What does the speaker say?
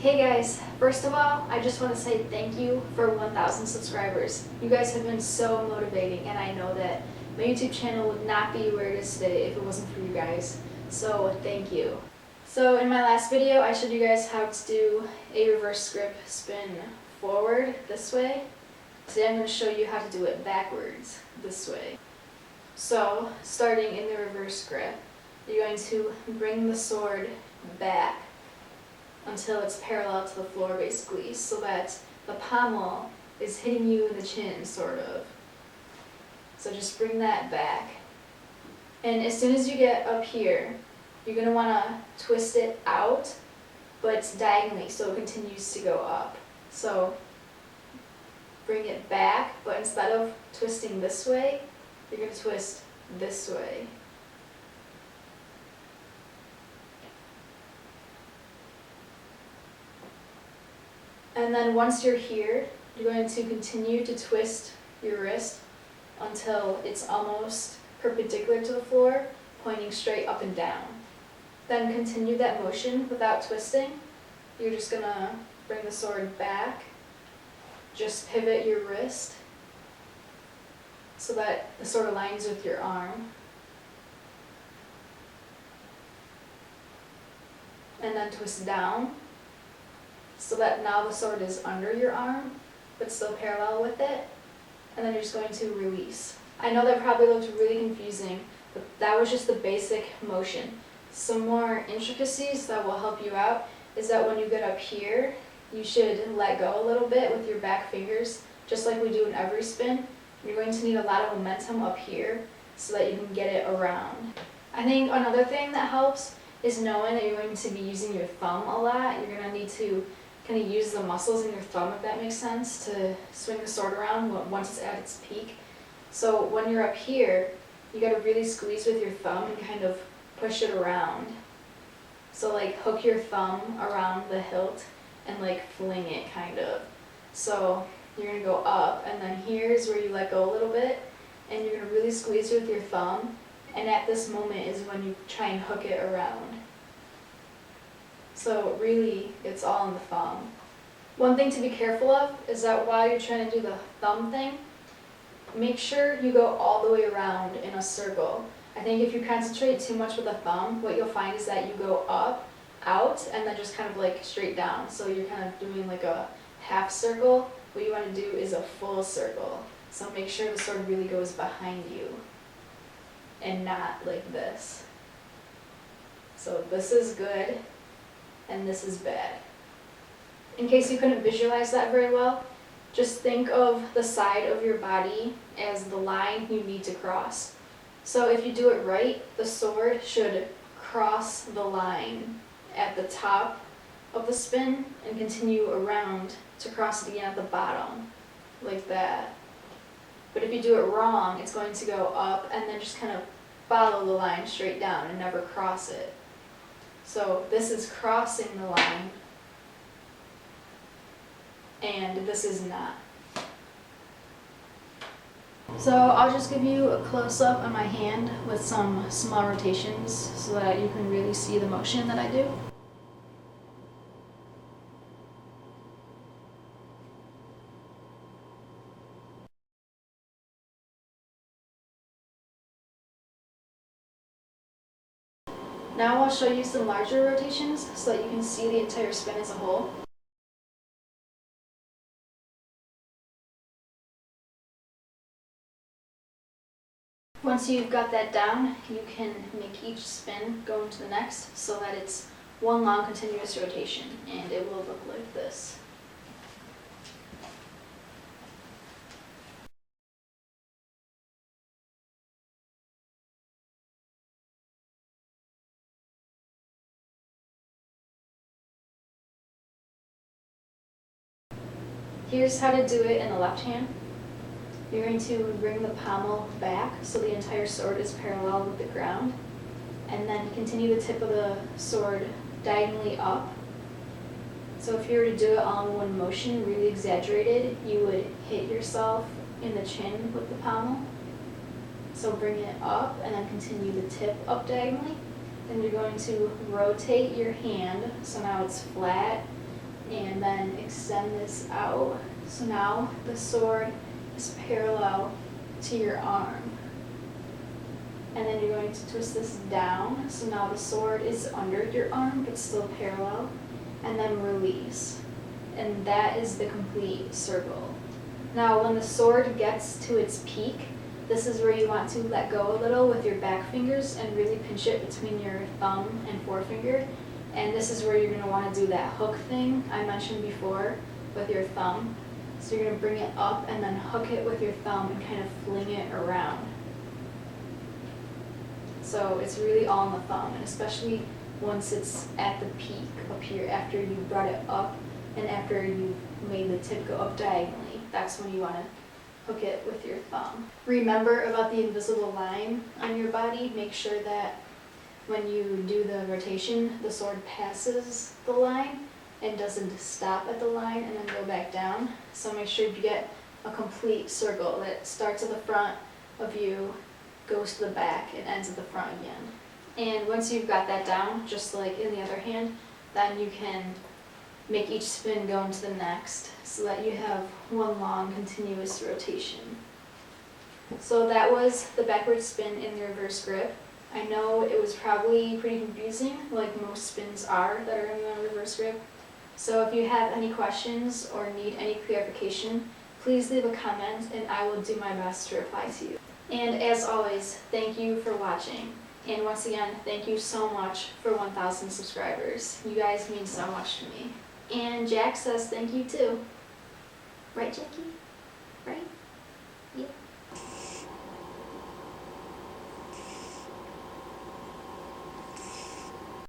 Hey guys, first of all, I just want to say thank you for 1,000 subscribers. You guys have been so motivating, and I know that my YouTube channel would not be where it is today if it wasn't for you guys. So thank you. So in my last video, I showed you guys how to do a reverse grip spin forward this way. Today I'm going to show you how to do it backwards this way. So starting in the reverse grip, you're going to bring the sword back until it's parallel to the floor basically, so that the pommel is hitting you in the chin, sort of. So just bring that back. And as soon as you get up here, you're going to want to twist it out, but diagonally, so it continues to go up. So bring it back, but instead of twisting this way, you're going to twist this way. And then once you're here, you're going to continue to twist your wrist until it's almost perpendicular to the floor, pointing straight up and down. Then continue that motion without twisting. You're just going to bring the sword back, just pivot your wrist so that the sword aligns with your arm. And then twist down, so that now the sword is under your arm, but still parallel with it. And then you're just going to release. I know that probably looked really confusing, but that was just the basic motion. Some more intricacies that will help you out is that when you get up here, you should let go a little bit with your back fingers, just like we do in every spin. You're going to need a lot of momentum up here so that you can get it around. I think another thing that helps is knowing that you're going to be using your thumb a lot. You're going to need to kind of use the muscles in your thumb, if that makes sense, to swing the sword around once it's at its peak. So when you're up here, you got to really squeeze with your thumb and kind of push it around. So like hook your thumb around the hilt and like fling it kind of. So you're going to go up, and then here's where you let go a little bit, and you're going to really squeeze with your thumb, and at this moment is when you try and hook it around. So really, it's all in the thumb. One thing to be careful of is that while you're trying to do the thumb thing, make sure you go all the way around in a circle. I think if you concentrate too much with the thumb, what you'll find is that you go up, out, and then just kind of like straight down. So you're kind of doing like a half circle. What you want to do is a full circle. So make sure the sword really goes behind you and not like this. So this is good, and this is bad. In case you couldn't visualize that very well, just think of the side of your body as the line you need to cross. So if you do it right, the sword should cross the line at the top of the spin and continue around to cross it again at the bottom, like that. But if you do it wrong, it's going to go up and then just kind of follow the line straight down and never cross it. So this is crossing the line, and this is not. So I'll just give you a close-up on my hand with some small rotations so that you can really see the motion that I do. Now I'll show you some larger rotations so that you can see the entire spin as a whole. Once you've got that down, you can make each spin go into the next so that it's one long continuous rotation, and it will look like this. Here's how to do it in the left hand. You're going to bring the pommel back so the entire sword is parallel with the ground, and then continue the tip of the sword diagonally up. So if you were to do it all in one motion, really exaggerated, you would hit yourself in the chin with the pommel. So bring it up and then continue the tip up diagonally. Then you're going to rotate your hand, so now it's flat, and then extend this out. So now the sword is parallel to your arm. And then you're going to twist this down. So now the sword is under your arm, but still parallel. And then release. And that is the complete circle. Now when the sword gets to its peak, this is where you want to let go a little with your back fingers and really pinch it between your thumb and forefinger. And this is where you're going to want to do that hook thing I mentioned before with your thumb. So you're going to bring it up and then hook it with your thumb and kind of fling it around. So it's really all in the thumb, and especially once it's at the peak up here after you brought it up and after you made the tip go up diagonally. That's when you want to hook it with your thumb. Remember about the invisible line on your body. Make sure that when you do the rotation, the sword passes the line and doesn't stop at the line and then go back down. So make sure you get a complete circle that starts at the front of you, goes to the back, and ends at the front again. And once you've got that down, just like in the other hand, then you can make each spin go into the next so that you have one long continuous rotation. So that was the backward spin in the reverse grip. I know it was probably pretty confusing, like most spins are that are in the reverse grip. So if you have any questions or need any clarification, please leave a comment and I will do my best to reply to you. And as always, thank you for watching. And once again, thank you so much for 1,000 subscribers. You guys mean so much to me. And Jack says thank you too. Right, Jackie? Right?